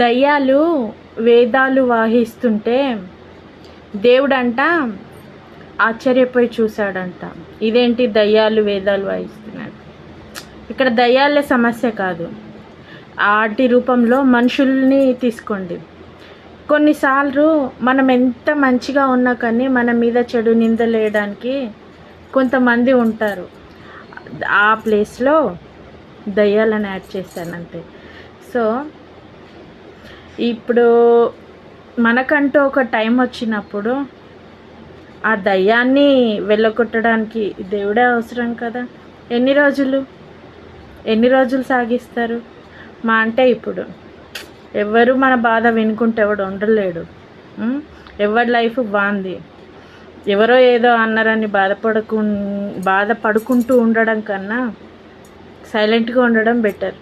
దయ్యాలు వేదాలు వాహిస్తుంటే దేవుడంట ఆశ్చర్యపోయి చూశాడంట. ఇదేంటి దయ్యాలు వేదాలు వాయిస్తున్నాడు. ఇక్కడ దయ్యాలే సమస్య కాదు, వాటి రూపంలో మనుషుల్ని తీసుకోండి. కొన్నిసార్లు మనం ఎంత మంచిగా ఉన్నా కానీ మన మీద చెడు నిందలేయడానికి కొంతమంది ఉంటారు. ఆ ప్లేస్లో దయ్యాలను యాడ్ చేశానంతే. సో ఇప్పుడు మనకంటూ ఒక టైం వచ్చినప్పుడు ఆ దయ్యాన్ని వెళ్ళగొట్టడానికి దేవుడే అవసరం కదా. ఎన్ని రోజులు సాగిస్తారు? మా అంటే ఇప్పుడు ఎవరు మన బాధ వినుకుంటే ఎవడు ఉండలేడు. ఎవరి లైఫ్ బాగుంది. ఎవరో ఏదో అన్నారని బాధపడుకుంటూ ఉండడం కన్నా సైలెంట్గా ఉండడం బెటర్.